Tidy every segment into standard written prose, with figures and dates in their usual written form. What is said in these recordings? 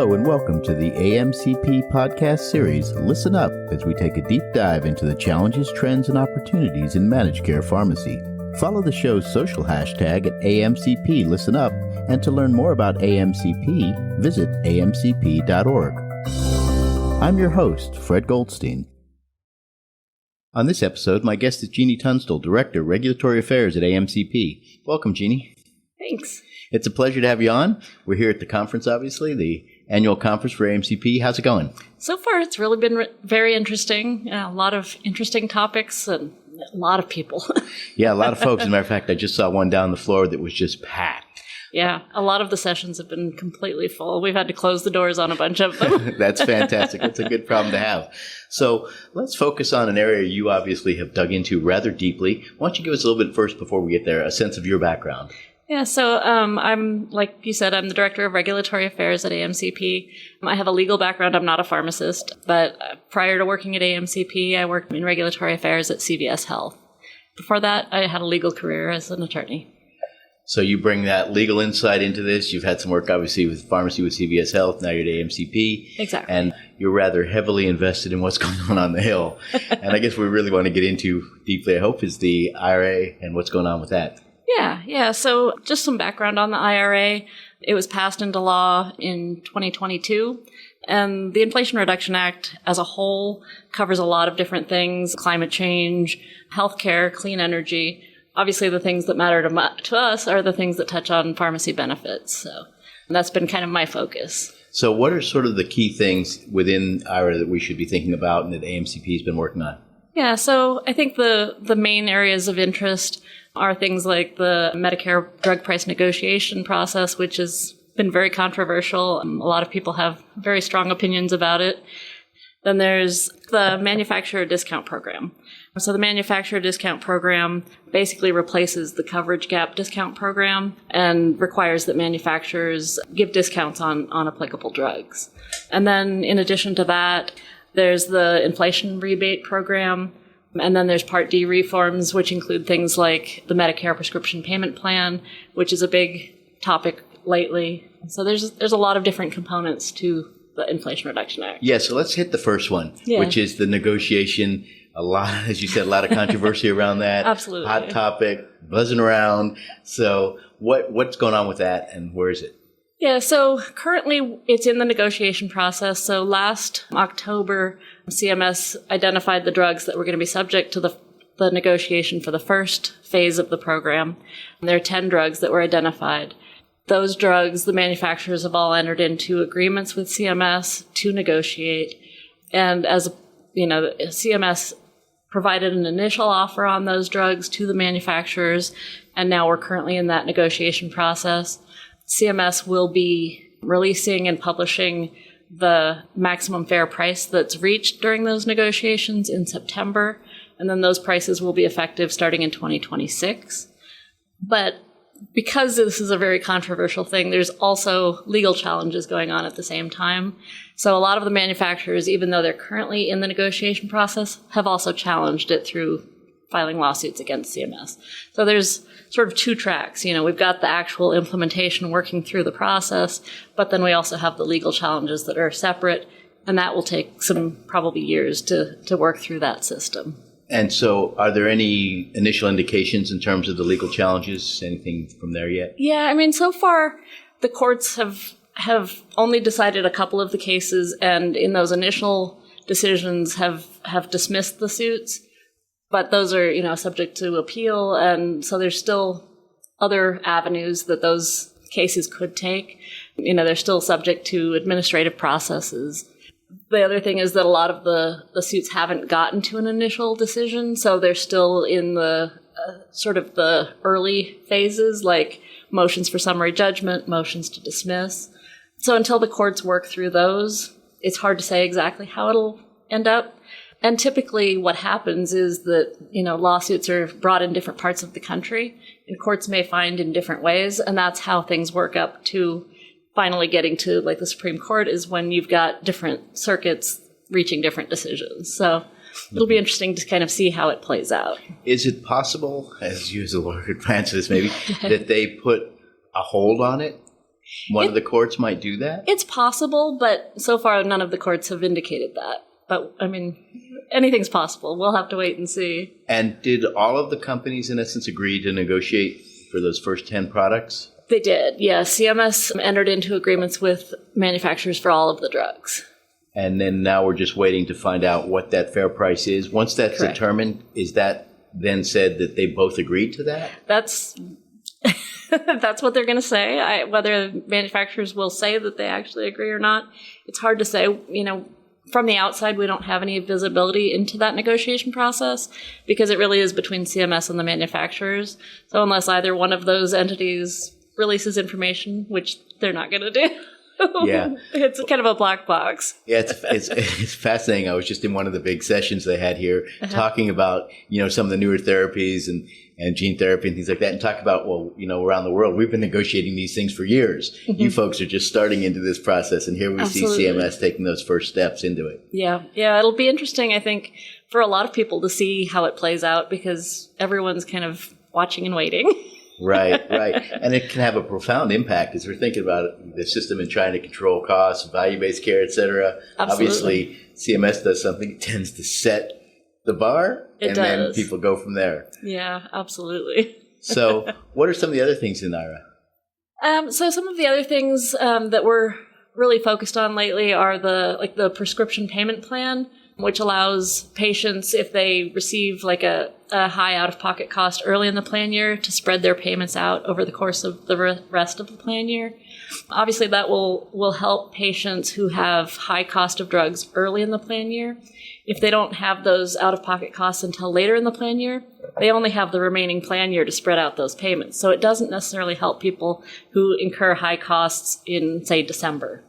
Hello and welcome to the AMCP podcast series, Listen Up, as we take a deep dive into the challenges, trends, and opportunities in managed care pharmacy. Follow the show's social hashtag at AMCP Listen Up, and to learn more about AMCP, visit amcp.org. I'm your host, Fred Goldstein. On this episode, my guest is Geni Tunstall, Director, Regulatory Affairs at AMCP. Welcome, Geni. Thanks. It's a pleasure to have you on. We're here at the conference, obviously, the annual conference for AMCP. How's it going? So far, it's really been very interesting. A lot of interesting topics and a lot of people. Yeah, a lot of folks. As a matter of fact, I just saw one down the floor that was just packed. Yeah, a lot of the sessions have been completely full. We've had to close the doors on a bunch of them. That's fantastic. That's a good problem to have. So let's focus on an area you obviously have dug into rather deeply. Why don't you give us a little bit first, before we get there, a sense of your background? Yeah, so I'm, like you said, I'm the Director of Regulatory Affairs at AMCP. I have a legal background. I'm not a pharmacist, but prior to working at AMCP, I worked in regulatory affairs at CVS Health. Before that, I had a legal career as an attorney. So you bring that legal insight into this. You've had some work, obviously, with pharmacy with CVS Health. Now you're at AMCP. Exactly. And you're rather heavily invested in what's going on the Hill. And I guess we really want to get into deeply, I hope, is the IRA and what's going on with that. Yeah. So just some background on the IRA. It was passed into law in 2022. And the Inflation Reduction Act as a whole covers a lot of different things: climate change, healthcare, clean energy. Obviously, the things that matter to us are the things that touch on pharmacy benefits. So that's been kind of my focus. So what are sort of the key things within IRA that we should be thinking about and that AMCP has been working on? Yeah, so I think the main areas of interest are things like the Medicare Drug Price Negotiation process, which has been very controversial. A lot of people have very strong opinions about it. Then there's the Manufacturer Discount Program. So the Manufacturer Discount Program basically replaces the Coverage Gap Discount Program and requires that manufacturers give discounts on applicable drugs. And then in addition to that, there's the Inflation Rebate Program. And then there's Part D reforms, which include things like the Medicare Prescription Payment Plan, which is a big topic lately. So there's a lot of different components to the Inflation Reduction Act. Yeah, so let's hit the first one, which is the negotiation. A lot, as you said, a lot of controversy around that. Absolutely. Hot topic, buzzing around. So what's going on with that, and where is it? Yeah, so currently it's in the negotiation process. So last October, CMS identified the drugs that were going to be subject to the negotiation for the first phase of the program. And there are 10 drugs that were identified. Those drugs, the manufacturers have all entered into agreements with CMS to negotiate. And as you know, CMS provided an initial offer on those drugs to the manufacturers, and now we're currently in that negotiation process. CMS will be releasing and publishing the maximum fair price that's reached during those negotiations in September, and then those prices will be effective starting in 2026. But because this is a very controversial thing, there's also legal challenges going on at the same time. So a lot of the manufacturers, even though they're currently in the negotiation process, have also challenged it through filing lawsuits against CMS. So there's sort of two tracks. You know, we've got the actual implementation working through the process, but then we also have the legal challenges that are separate, and that will take some probably years to work through that system. And so are there any initial indications in terms of the legal challenges? Anything from there yet? Yeah, I mean, so far the courts have only decided a couple of the cases, and in those initial decisions have dismissed the suits. But those are, you know, subject to appeal, and so there's still other avenues that those cases could take. You know, they're still subject to administrative processes. The other thing is that a lot of the suits haven't gotten to an initial decision, so they're still in the sort of the early phases, like motions for summary judgment, motions to dismiss. So until the courts work through those, it's hard to say exactly how it'll end up. And typically what happens is that, you know, lawsuits are brought in different parts of the country, and courts may find in different ways, and that's how things work up to finally getting to, like, the Supreme Court, is when you've got different circuits reaching different decisions. So it'll be interesting to kind of see how it plays out. Is it possible, as you as a lawyer could answer this maybe, that they put a hold on it One of the courts might do that? It's possible, but so far none of the courts have indicated that. But, I mean, anything's possible. We'll have to wait and see. And did all of the companies, in essence, agree to negotiate for those first 10 products? They did, yeah. CMS entered into agreements with manufacturers for all of the drugs. And then now we're just waiting to find out what that fair price is. Once that's Correct. determined, is that then said that they both agreed to that? That's that's what they're going to say. Whether manufacturers will say that they actually agree or not, it's hard to say. You know, from the outside, we don't have any visibility into that negotiation process because it really is between CMS and the manufacturers. So unless either one of those entities releases information, which they're not going to do, Yeah. it's kind of a black box. Yeah, it's fascinating. I was just in one of the big sessions they had here talking about, some of the newer therapies and gene therapy and things like that, and talk about, around the world, we've been negotiating these things for years. Mm-hmm. You folks are just starting into this process, and here we Absolutely. See CMS taking those first steps into it. Yeah, it'll be interesting, I think, for a lot of people to see how it plays out because everyone's kind of watching and waiting. Right. And it can have a profound impact as we're thinking about the system and trying to control costs, value-based care, et cetera. Absolutely. Obviously, CMS does something, it tends to set the bar, then people go from there. Yeah, absolutely. So what are some of the other things in IRA? So some of the other things that we're really focused on lately are the prescription payment plan, which allows patients, if they receive a high out-of-pocket cost early in the plan year, to spread their payments out over the course of the rest of the plan year. Obviously, that will help patients who have high cost of drugs early in the plan year. If they don't have those out-of-pocket costs until later in the plan year, they only have the remaining plan year to spread out those payments. So it doesn't necessarily help people who incur high costs in, say, December.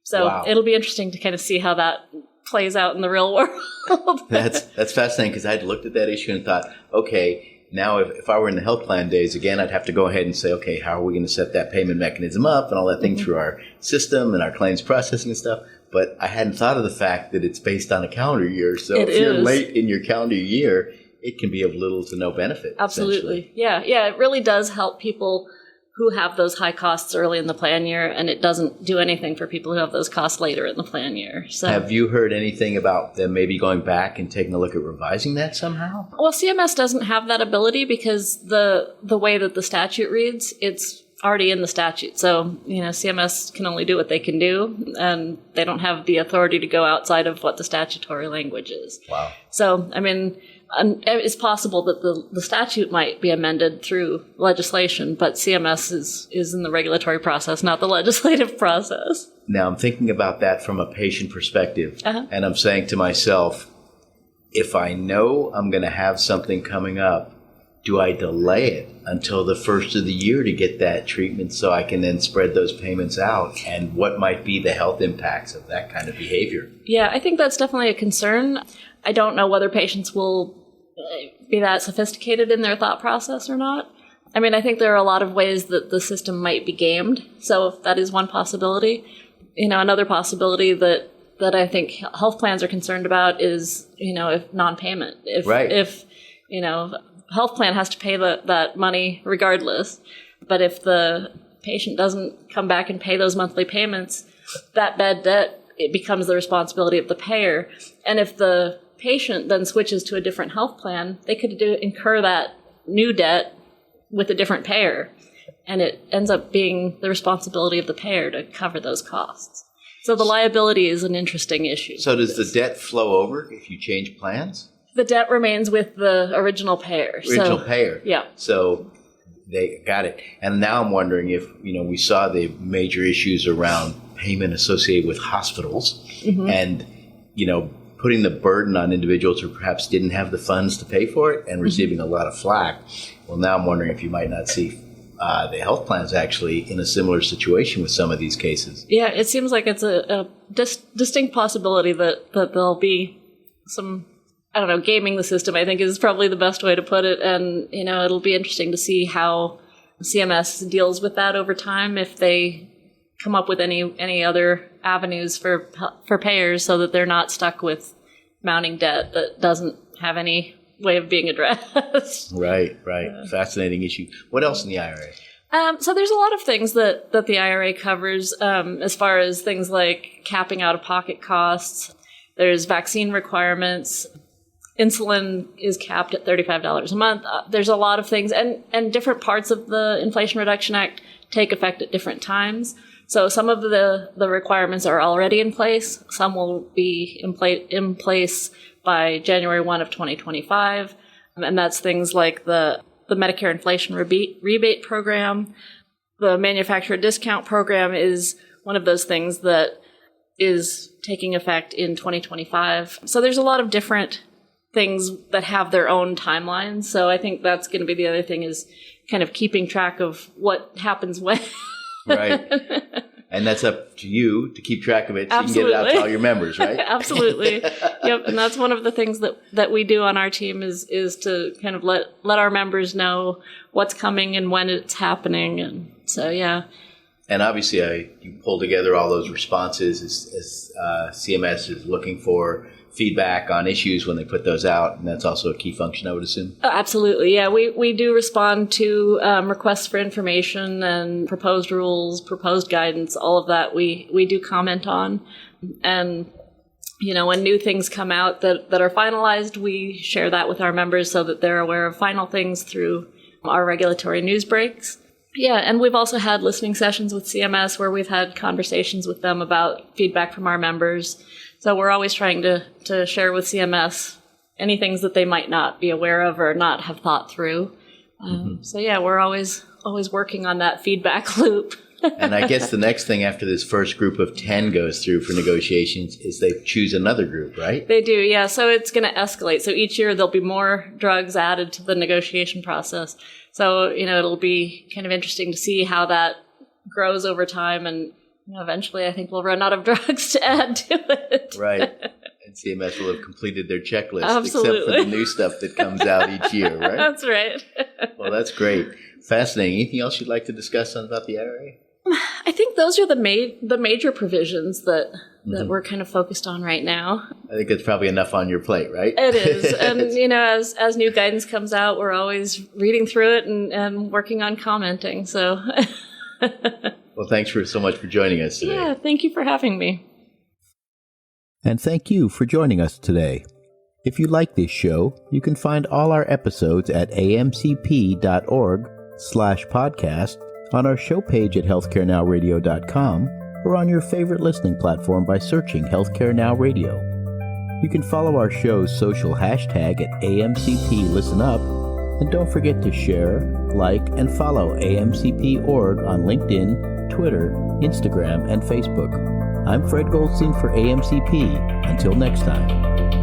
So Wow. It'll be interesting to kind of see how that plays out in the real world. That's fascinating because I'd looked at that issue and thought, okay, now if I were in the health plan days, again, I'd have to go ahead and say, okay, how are we going to set that payment mechanism up and all that thing through our system and our claims processing and stuff. But I hadn't thought of the fact that it's based on a calendar year. So if you're late in your calendar year, it can be of little to no benefit. Absolutely. Yeah, it really does help people who have those high costs early in the plan year, and it doesn't do anything for people who have those costs later in the plan year. So, have you heard anything about them maybe going back and taking a look at revising that somehow? Well, CMS doesn't have that ability because the way that the statute reads, it's already in the statute. So, CMS can only do what they can do, and they don't have the authority to go outside of what the statutory language is. Wow. So, it's possible that the statute might be amended through legislation, but CMS is in the regulatory process, not the legislative process. Now, I'm thinking about that from a patient perspective, and I'm saying to myself, if I know I'm going to have something coming up, do I delay it until the first of the year to get that treatment so I can then spread those payments out? And what might be the health impacts of that kind of behavior? Yeah, I think that's definitely a concern. I don't know whether patients will be that sophisticated in their thought process or not. I think there are a lot of ways that the system might be gamed. So if that is one possibility. Another possibility that I think health plans are concerned about is, if non-payment. If health plan has to pay that money regardless. But if the patient doesn't come back and pay those monthly payments, that bad debt, it becomes the responsibility of the payer. And if the patient then switches to a different health plan, they could incur that new debt with a different payer. And it ends up being the responsibility of the payer to cover those costs. So the liability is an interesting issue. So does the debt flow over if you change plans? The debt remains with the original payer. Payer. Yeah. So they got it. And now I'm wondering if, we saw the major issues around payment associated with hospitals and, putting the burden on individuals who perhaps didn't have the funds to pay for it and receiving a lot of flack. Well, now I'm wondering if you might not see the health plans actually in a similar situation with some of these cases. Yeah, it seems like it's a distinct possibility that there'll be some, gaming the system, I think is probably the best way to put it. And, it'll be interesting to see how CMS deals with that over time, if they come up with any other avenues for payers so that they're not stuck with mounting debt that doesn't have any way of being addressed. Right. Fascinating issue. What else in the IRA? So there's a lot of things that the IRA covers, as far as things like capping out-of-pocket costs. There's vaccine requirements. Insulin is capped at $35 a month. There's a lot of things, and different parts of the Inflation Reduction Act take effect at different times. So some of the requirements are already in place. Some will be in place by January 1 of 2025. And that's things like the Medicare inflation rebate program. The manufacturer discount program is one of those things that is taking effect in 2025. So there's a lot of different things that have their own timelines. So I think that's going to be the other thing, is kind of keeping track of what happens when. Right. And that's up to you to keep track of it so Absolutely. You can get it out to all your members, right? Absolutely. Yep. And that's one of the things that we do on our team is to kind of let our members know what's coming and when it's happening. And so, yeah. And obviously, you pull together all those responses as CMS is looking for feedback on issues when they put those out, and that's also a key function, I would assume. Absolutely, yeah. We do respond to requests for information and proposed rules, proposed guidance, all of that we do comment on. And, when new things come out that are finalized, we share that with our members so that they're aware of final things through our regulatory news breaks. Yeah, and we've also had listening sessions with CMS where we've had conversations with them about feedback from our members. So we're always trying to share with CMS any things that they might not be aware of or not have thought through. So yeah, we're always working on that feedback loop. And I guess the next thing after this first group of 10 goes through for negotiations is they choose another group, right? They do, yeah. So it's going to escalate. So each year there'll be more drugs added to the negotiation process. So, it'll be kind of interesting to see how that grows over time, and eventually I think we'll run out of drugs to add to it. Right. And CMS will have completed their checklist, Absolutely. Except for the new stuff that comes out each year, right? That's right. Well, that's great. Fascinating. Anything else you'd like to discuss about the IRA? I think those are the major provisions that we're kind of focused on right now. I think it's probably enough on your plate, right? It is. And, as new guidance comes out, we're always reading through it and working on commenting. So, well, thanks so much for joining us today. Yeah, thank you for having me. And thank you for joining us today. If you like this show, you can find all our episodes at amcp.org/podcast, on our show page at healthcarenowradio.com, or on your favorite listening platform by searching Healthcare Now Radio. You can follow our show's social hashtag at AMCPListenUp, and don't forget to share, like, and follow AMCP.org on LinkedIn, Twitter, Instagram, and Facebook. I'm Fred Goldstein for AMCP. Until next time.